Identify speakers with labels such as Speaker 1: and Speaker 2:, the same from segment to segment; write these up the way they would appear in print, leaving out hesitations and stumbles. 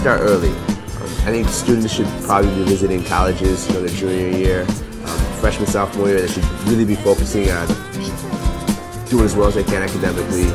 Speaker 1: start early. I think students should probably be visiting colleges, their junior year, freshman, sophomore year. They should really be focusing on doing as well as they can academically,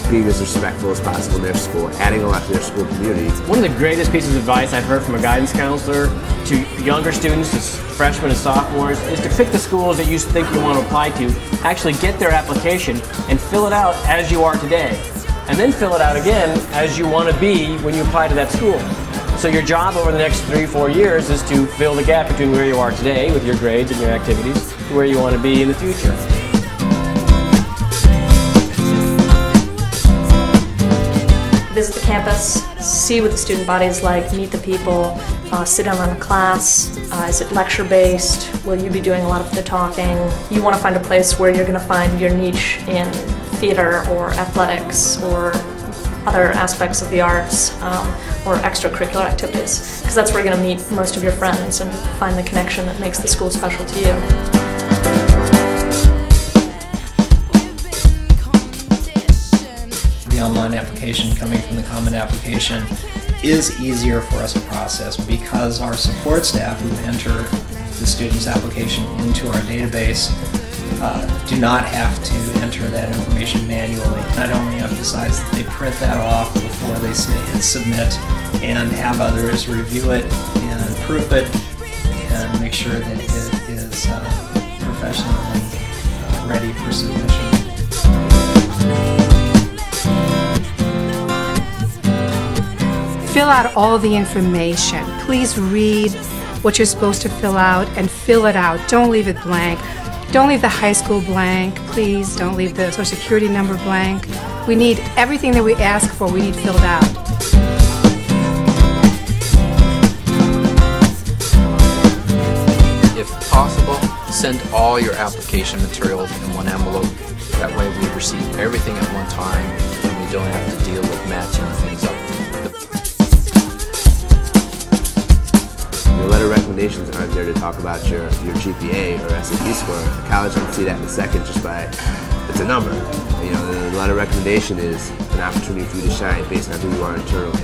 Speaker 1: being as respectful as possible in their school, adding a lot to their school community.
Speaker 2: One of the greatest pieces of advice I've heard from a guidance counselor to younger students, as freshmen and sophomores, is to pick the schools that you think you want to apply to, actually get their application and fill it out as you are today. And then fill it out again as you want to be when you apply to that school. So your job over the next 3-4 years is to fill the gap between where you are today with your grades and your activities to where you want to be in the future.
Speaker 3: Visit the campus, see what the student body is like, meet the people, sit down on a class. Is it lecture-based? Will you be doing a lot of the talking? You want to find a place where you're going to find your niche in theater or athletics or other aspects of the arts or extracurricular activities, because that's where you're going to meet most of your friends and find the connection that makes the school special to you.
Speaker 4: The online application coming from the Common Application is easier for us to process because our support staff who enter the student's application into our database do not have to enter that information manually. I'd only emphasize that they print that off before they hit submit and have others review it and proof it and make sure that it is professionally ready for submission.
Speaker 5: Fill out all the information. Please read what you're supposed to fill out and fill it out. Don't leave it blank. Don't leave the high school blank. Please don't leave the Social Security number blank. We need everything that we ask for, we need filled out.
Speaker 6: If possible, send all your application materials in one envelope. That way we receive everything at one time and we don't have to deal with matching things up.
Speaker 1: Your letter of recommendations aren't there to talk about your GPA or SAT score. The college can see that in a second just by, it's a number. The letter of recommendation is an opportunity for you to shine based on who you are internally.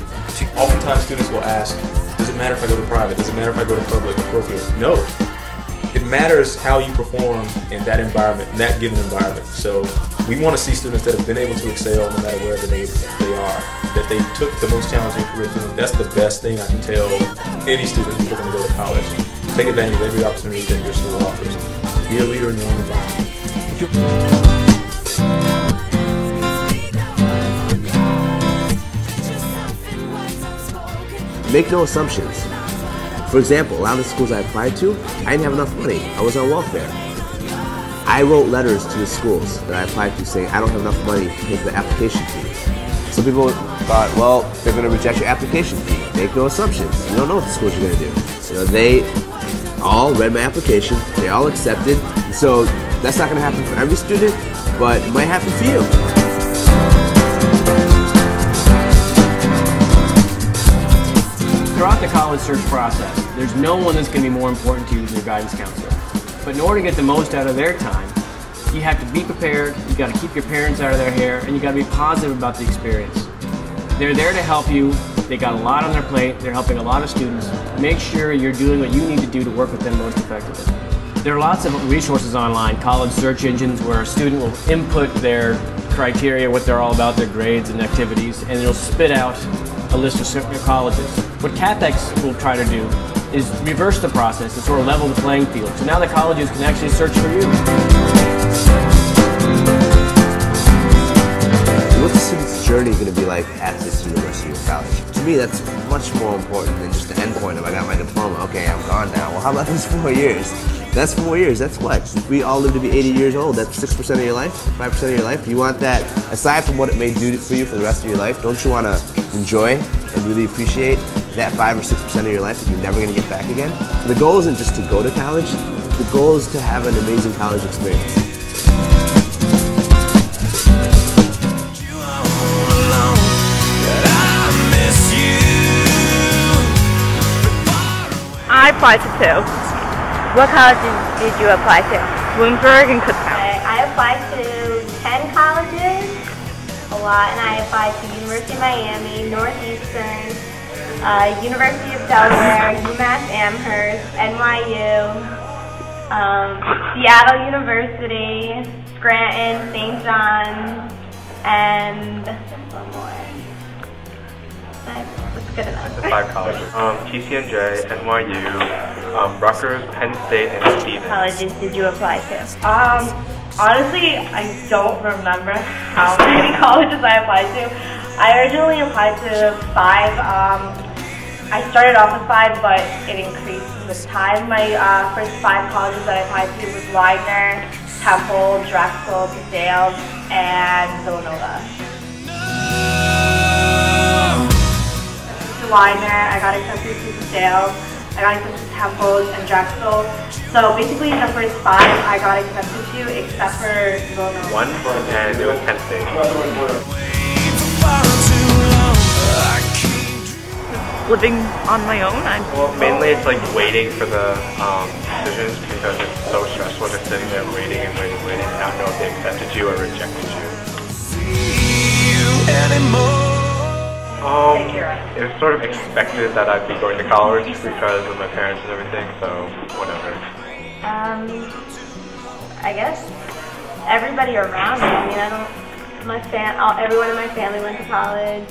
Speaker 7: Oftentimes students will ask, does it matter if I go to private? Does it matter if I go to public or parochial? No. It matters how you perform in that environment, in that given environment. So we want to see students that have been able to excel no matter wherever they are, that they took the most challenging curriculum. That's the best thing I can tell any student who's looking to go to college. Take advantage of every opportunity that your school offers. Be a leader in your own environment.
Speaker 1: Make no assumptions. For example, a lot of the schools I applied to, I didn't have enough money. I was on welfare. I wrote letters to the schools that I applied to saying I don't have enough money to pay for the application fee. Some people thought, well, they're going to reject your application fee. Make no assumptions. You don't know what the schools are going to do. They all read my application. They all accepted. So that's not going to happen for every student, but it might happen for you.
Speaker 2: Throughout the college search process, there's no one that's going to be more important to you than your guidance counselor. But in order to get the most out of their time, you have to be prepared, you got to keep your parents out of their hair, and you got to be positive about the experience. They're there to help you. They got a lot on their plate. They're helping a lot of students. Make sure you're doing what you need to do to work with them most effectively. There are lots of resources online, college search engines, where a student will input their criteria, what they're all about, their grades and activities, and it'll spit out a list of certain colleges. What CAPEX will try to do is reverse the process and sort of level the playing field. So now the colleges can actually search for you.
Speaker 1: What's the student's journey going to be like at this university or college? To me, that's much more important than just the end point of I got my diploma, okay, I'm gone now. Well, how about those 4 years? That's 4 years, that's what? If we all live to be 80 years old, that's 6% of your life, 5% of your life. You want that, aside from what it may do for you for the rest of your life, don't you want to enjoy and really appreciate that 5 or 6% of your life that you're never going to get back again? The goal isn't just to go to college, the goal is to have an amazing college experience.
Speaker 8: I applied to 2. What college did you apply to? Bloomsburg and Kutztown.
Speaker 9: I applied to 10 colleges, a lot, and I applied to University of Miami, Northeastern, University of Delaware, UMass Amherst, NYU, Seattle University, Scranton, St. John's, and one more. That's good enough.
Speaker 10: The 5 colleges. TCNJ, NYU, Rutgers, Penn State, and Stevens.
Speaker 9: Colleges did you apply to? Honestly, I don't remember how many colleges I applied to. I originally applied to 5. I started off with 5, but it increased with time. My first 5 colleges that I applied to was Widener, Temple, Drexel, DeSales, and Villanova. To Widener, I got accepted to DeSales, I got accepted to Temple and Drexel. So basically the first 5 I got accepted to, except for Villanova.
Speaker 10: 1, and it was Penn State.
Speaker 8: Living on my own.
Speaker 10: Well, mainly it's like waiting for the decisions because it's so stressful just sitting there waiting and not know if they accepted you or rejected you. It was sort of expected that I'd be going to college because of my parents and everything, so whatever.
Speaker 9: I guess everybody around me. I mean, everyone in my family went to college.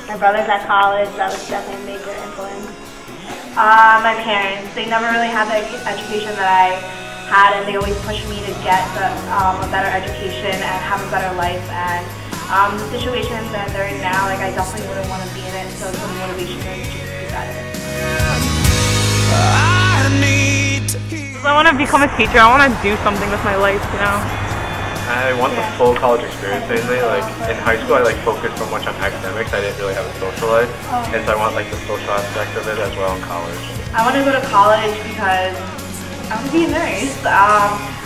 Speaker 9: My brother's at college. That was definitely a major influence. My parents, they never really had the education that I had, and they always pushed me to get a better education and have a better life. And the situations that they're in now, like I definitely wouldn't want to be in it. So the motivation is just to be better.
Speaker 8: I want to become a teacher. I want to do something with my life, you know.
Speaker 10: I want the full college experience mainly. Like in high school I focused so much on academics, I didn't really have a social life. And so I want the social aspect of it as well in college.
Speaker 9: I want to go to college because I want to be a nurse.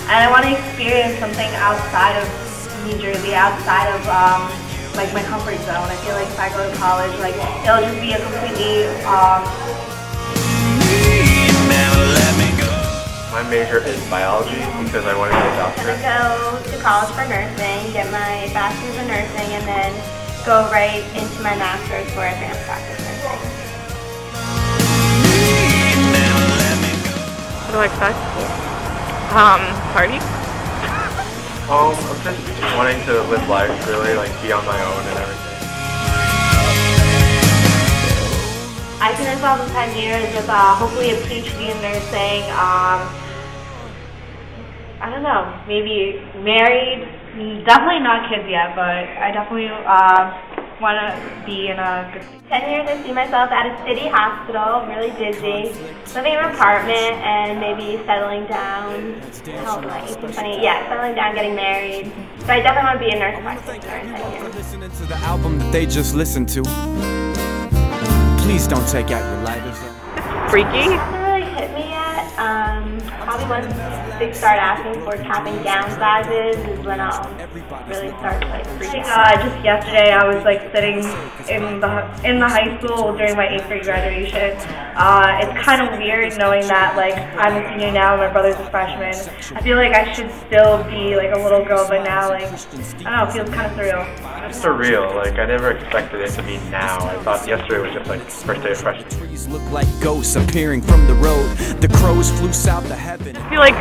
Speaker 9: And I want to experience something outside of New Jersey, outside of my comfort zone. I feel like if I go to college, it'll just be a completely
Speaker 10: My major is biology because I want to be a doctor.
Speaker 9: I'm going to go to college for nursing, get my bachelor's in nursing, and then go right into my master's for advanced practice nursing.
Speaker 8: What do I expect? Party?
Speaker 10: I'm just wanting to live life, really, be on my own and everything.
Speaker 9: I see myself in 10 years with hopefully a PhD in nursing. I don't know, maybe married. Definitely not kids yet, but I definitely want to be in a good place. 10 years I see myself at a city hospital, really busy, living in an apartment, and maybe settling down. Settling down, getting married. But I definitely want to be a nurse practitioner in 10 years.
Speaker 11: Listening to the album that they just listened to. Please don't take out your lighters.
Speaker 8: Freaky?
Speaker 9: It hasn't really hit me yet. Probably once they start asking for capping down sizes is when I'll really start freaking out. Just yesterday I was sitting in the high school during my 8th grade graduation. It's kind of weird knowing that I'm a senior now and my brother's a freshman. I feel like I should still be a little girl, but now I don't know, it feels kind of surreal.
Speaker 10: It's surreal. I never expected it to be now. I thought yesterday was just first day of freshman.
Speaker 11: Trees look like ghosts appearing from the road. The crows flew south to heaven.
Speaker 8: I feel like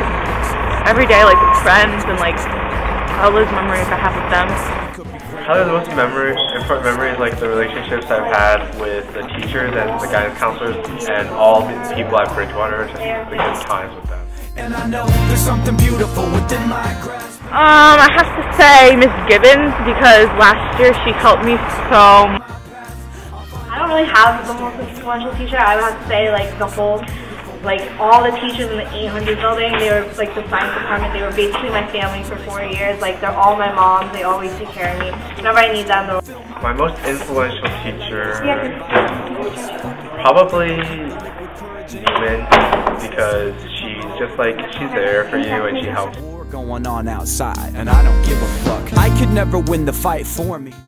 Speaker 8: every day, with friends and childhood memories I have with them.
Speaker 10: Probably the most important memories, the relationships I've had with the teachers and the guidance counselors and all the people at Bridgewater, just the good times with them.
Speaker 11: And I know there's something beautiful within my grasp.
Speaker 8: I have to say Miss Gibbons, because last year she helped me so much.
Speaker 9: I don't really have the most influential teacher. I would have to say the whole, all the teachers in the 800 building, they were the science department, they were basically my family for 4 years. They're all my moms, they always take care of me. Whenever I need them,
Speaker 10: my most influential teacher, probably Newman, because she's there for you and she helps.
Speaker 11: Going on outside, and I don't give a fuck. I could never win the fight for me.